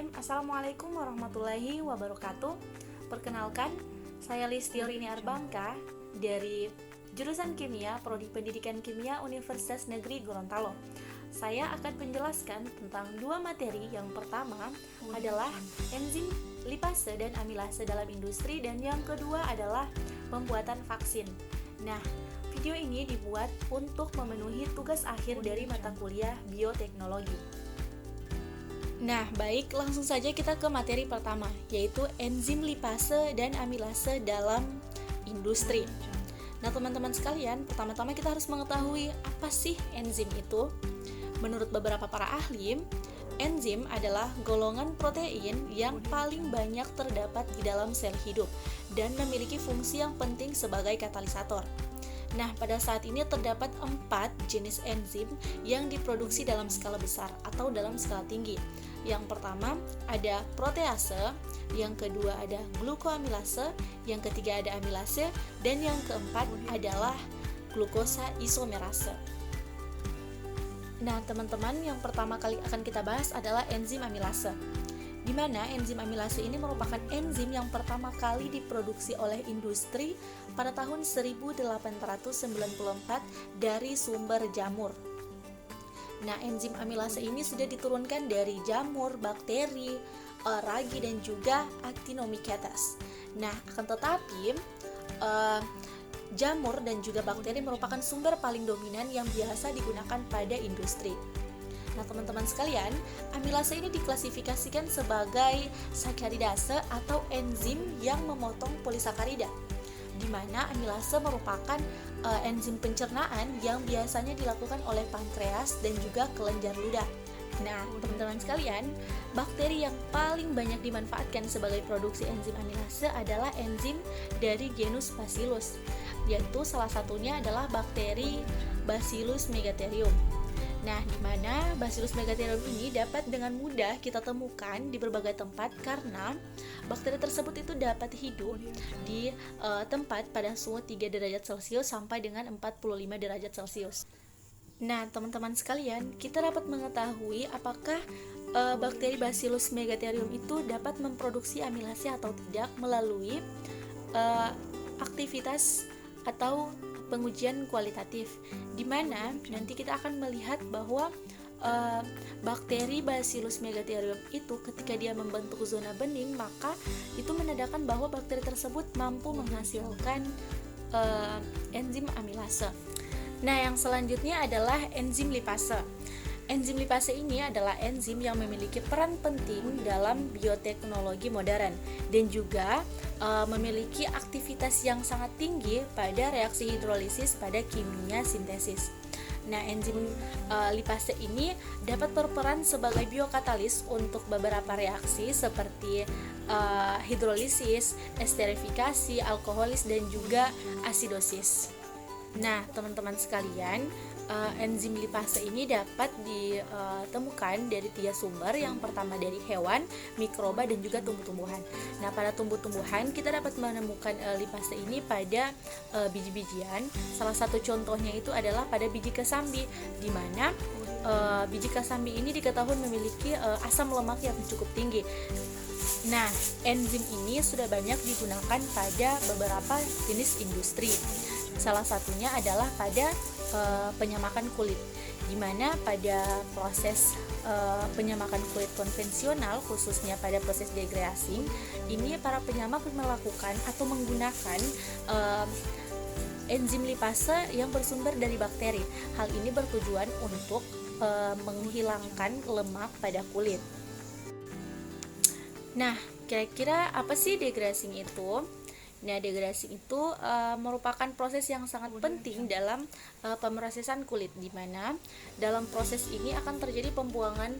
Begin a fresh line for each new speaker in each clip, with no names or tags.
Bismillahirrahmanirrahim. Assalamualaikum warahmatullahi wabarakatuh. Perkenalkan, saya Listiorini Arbangka dari jurusan Kimia, Prodi Pendidikan Kimia Universitas Negeri Gorontalo. Saya akan menjelaskan tentang dua materi. Yang pertama adalah enzim lipase dan amilase dalam industri, dan yang kedua adalah pembuatan vaksin. Nah, video ini dibuat untuk memenuhi tugas akhir dari mata kuliah bioteknologi. Nah, baik, langsung saja kita ke materi pertama, yaitu enzim lipase dan amilase dalam industri. Nah, teman-teman sekalian, pertama-tama kita harus mengetahui apa sih enzim itu. Menurut beberapa para ahli, enzim adalah golongan protein yang paling banyak terdapat di dalam sel hidup dan memiliki fungsi yang penting sebagai katalisator. Nah, pada saat ini terdapat 4 jenis enzim yang diproduksi dalam skala besar atau dalam skala tinggi. Yang pertama ada protease, yang kedua ada glukoamilase, yang ketiga ada amilase, dan yang keempat adalah glukosa isomerase. Nah, teman-teman, yang pertama kali akan kita bahas adalah enzim amilase, di mana enzim amilase ini merupakan enzim yang pertama kali diproduksi oleh industri pada tahun 1894 dari sumber jamur. Nah, enzim amilase ini sudah diturunkan dari jamur, bakteri, ragi, dan juga Actinomycetes. Nah, akan tetapi jamur dan juga bakteri merupakan sumber paling dominan yang biasa digunakan pada industri. Nah, teman-teman sekalian, amilase ini diklasifikasikan sebagai sakaridase atau enzim yang memotong polisakarida, di mana amilase merupakan enzim pencernaan yang biasanya dilakukan oleh pankreas dan juga kelenjar ludah. Nah, teman-teman sekalian, bakteri yang paling banyak dimanfaatkan sebagai produksi enzim amilase adalah enzim dari genus Bacillus, yaitu salah satunya adalah bakteri Bacillus megatherium. Nah, di mana Bacillus megatherium ini dapat dengan mudah kita temukan di berbagai tempat karena bakteri tersebut itu dapat hidup di tempat pada suhu 3 derajat Celcius sampai dengan 45 derajat Celcius. Nah, teman-teman sekalian, kita dapat mengetahui apakah bakteri Bacillus megatherium itu dapat memproduksi amilase atau tidak melalui aktivitas atau pengujian kualitatif, di mana nanti kita akan melihat bahwa bakteri Bacillus megatherium itu ketika dia membentuk zona bening, maka itu menandakan bahwa bakteri tersebut mampu menghasilkan enzim amilase. Nah, yang selanjutnya adalah enzim lipase. Enzim lipase ini adalah enzim yang memiliki peran penting dalam bioteknologi modern dan juga memiliki aktivitas yang sangat tinggi pada reaksi hidrolisis pada kimia sintesis. Nah, enzim lipase ini dapat berperan sebagai biokatalis untuk beberapa reaksi seperti hidrolisis, esterifikasi, alkoholis, dan juga asidosis. Nah, teman-teman sekalian, enzim lipase ini dapat ditemukan dari 3 sumber. Yang pertama dari hewan, mikroba, dan juga tumbuh-tumbuhan. Nah, pada tumbuh-tumbuhan kita dapat menemukan lipase ini pada biji-bijian. Salah satu contohnya itu adalah pada biji kesambi, di mana biji kesambi ini diketahui memiliki asam lemak yang cukup tinggi. Nah, enzim ini sudah banyak digunakan pada beberapa jenis industri. Salah satunya adalah pada penyamakan kulit, di mana pada proses penyamakan kulit konvensional, khususnya pada proses degradasi, ini para penyamak melakukan atau menggunakan enzim lipase yang bersumber dari bakteri. Hal ini bertujuan untuk menghilangkan lemak pada kulit. Nah, kira-kira apa sih degradasi itu? Nah, degradasi itu merupakan proses yang sangat penting dalam pemrosesan kulit, di mana dalam proses ini akan terjadi pembuangan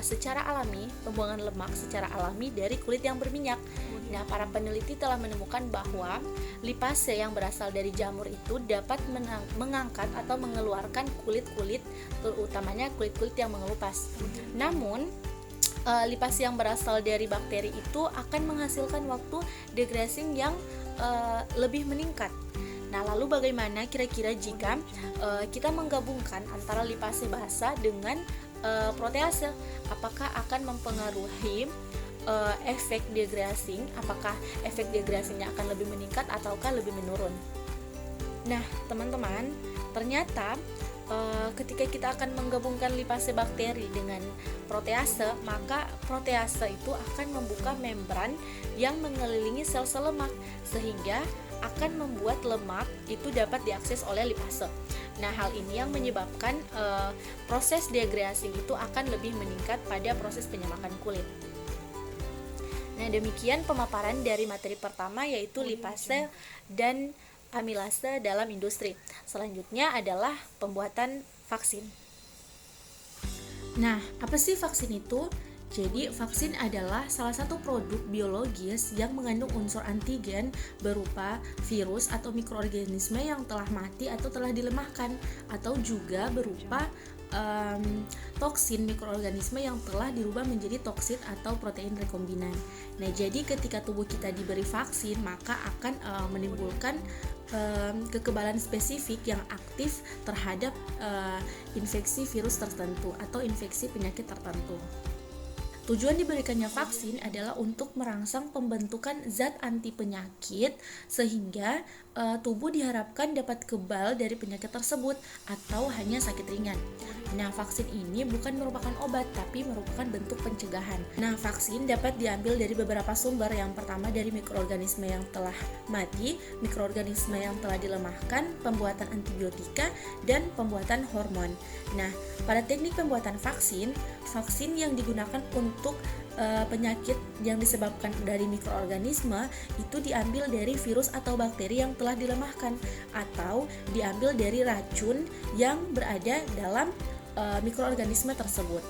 secara alami, pembuangan lemak secara alami dari kulit yang berminyak. Nah, para peneliti telah menemukan bahwa lipase yang berasal dari jamur itu dapat mengangkat atau mengeluarkan kulit-kulit, terutamanya kulit-kulit yang mengelupas. Namun, lipase yang berasal dari bakteri itu akan menghasilkan waktu degradasi yang lebih meningkat. Nah, lalu bagaimana kira-kira jika kita menggabungkan antara lipase basa dengan protease, apakah akan mempengaruhi efek degradasi, apakah efek degradasinya akan lebih meningkat ataukah lebih menurun. Nah, teman-teman, ternyata ketika kita akan menggabungkan lipase bakteri dengan protease, maka protease itu akan membuka membran yang mengelilingi sel-sel lemak, sehingga akan membuat lemak itu dapat diakses oleh lipase. Nah, hal ini yang menyebabkan proses degradasi itu akan lebih meningkat pada proses penyemakan kulit. Nah, demikian pemaparan dari materi pertama, yaitu lipase dan amilase dalam industri. Selanjutnya adalah pembuatan vaksin. Nah, apa sih vaksin itu? Jadi, vaksin adalah salah satu produk biologis yang mengandung unsur antigen berupa virus atau mikroorganisme yang telah mati atau telah dilemahkan, atau juga berupa toksin mikroorganisme yang telah dirubah menjadi toksin atau protein rekombinan. Nah, jadi ketika tubuh kita diberi vaksin, maka akan menimbulkan kekebalan spesifik yang aktif terhadap infeksi virus tertentu atau infeksi penyakit tertentu. Tujuan diberikannya vaksin adalah untuk merangsang pembentukan zat anti penyakit sehingga tubuh diharapkan dapat kebal dari penyakit tersebut atau hanya sakit ringan. Nah, vaksin ini bukan merupakan obat tapi merupakan bentuk pencegahan. Nah, vaksin dapat diambil dari beberapa sumber. Yang pertama dari mikroorganisme yang telah mati, mikroorganisme yang telah dilemahkan, pembuatan antibiotika, dan pembuatan hormon. Nah, pada teknik pembuatan vaksin yang digunakan untuk penyakit yang disebabkan dari mikroorganisme itu diambil dari virus atau bakteri yang telah dilemahkan atau diambil dari racun yang berada dalam mikroorganisme tersebut.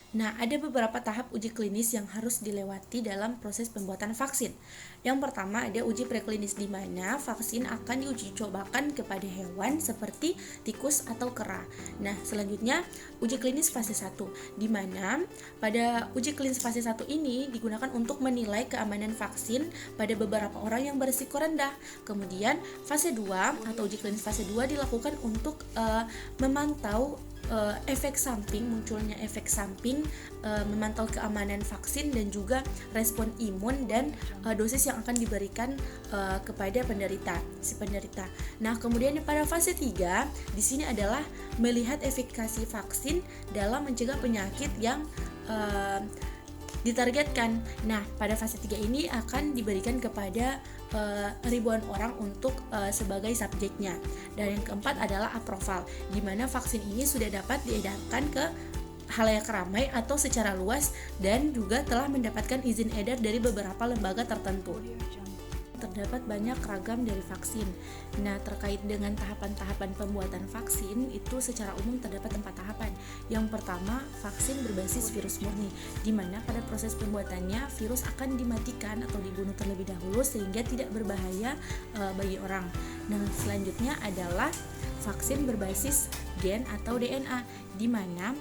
Nah, ada beberapa tahap uji klinis yang harus dilewati dalam proses pembuatan vaksin. Yang pertama ada uji preklinis, di mana vaksin akan diuji cobakan kepada hewan seperti tikus atau kera. Nah, selanjutnya uji klinis fase 1, di mana pada uji klinis fase 1 ini digunakan untuk menilai keamanan vaksin pada beberapa orang yang berisiko rendah. Kemudian fase 2 atau uji klinis fase 2 dilakukan untuk memantau munculnya efek samping, memantau keamanan vaksin dan juga respon imun dan dosis yang akan diberikan kepada si penderita. Nah, kemudian pada fase 3 di sini adalah melihat efikasi vaksin dalam mencegah penyakit yang ditargetkan. Nah, pada fase 3 ini akan diberikan kepada ribuan orang untuk sebagai subjeknya. Dan yang keempat adalah approval, di mana vaksin ini sudah dapat diedarkan ke halayak ramai atau secara luas dan juga telah mendapatkan izin edar dari beberapa lembaga tertentu. Terdapat banyak ragam dari vaksin. Nah, terkait dengan tahapan-tahapan pembuatan vaksin itu secara umum terdapat 4 tahapan. Yang pertama, vaksin berbasis virus murni, di mana pada proses pembuatannya virus akan dimatikan atau dibunuh terlebih dahulu sehingga tidak berbahaya bagi orang. Nah, selanjutnya adalah vaksin berbasis gen atau DNA, di mana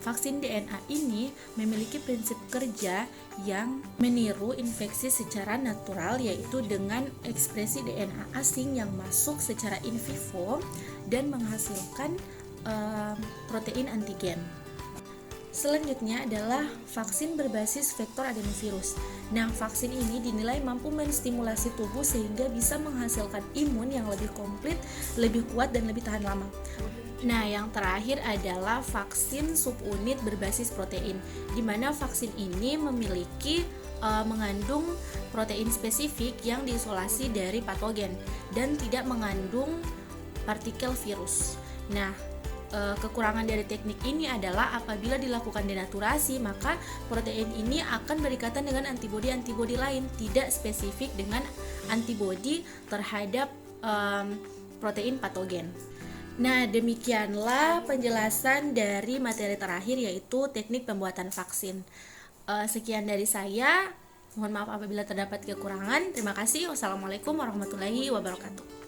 vaksin DNA ini memiliki prinsip kerja yang meniru infeksi secara natural, yaitu dengan ekspresi DNA asing yang masuk secara in vivo dan menghasilkan protein antigen. Selanjutnya adalah vaksin berbasis vektor adenovirus. Nah, vaksin ini dinilai mampu menstimulasi tubuh sehingga bisa menghasilkan imun yang lebih komplit, lebih kuat, dan lebih tahan lama. Nah, yang terakhir adalah vaksin subunit berbasis protein, di mana vaksin ini memiliki mengandung protein spesifik yang diisolasi dari patogen dan tidak mengandung partikel virus. Nah, kekurangan dari teknik ini adalah apabila dilakukan denaturasi, maka protein ini akan berikatan dengan antibodi-antibodi lain, tidak spesifik dengan antibodi terhadap protein patogen. Nah, demikianlah penjelasan dari materi terakhir, yaitu teknik pembuatan vaksin. Sekian dari saya. Mohon maaf apabila terdapat kekurangan. Terima kasih. Wassalamualaikum warahmatullahi wabarakatuh.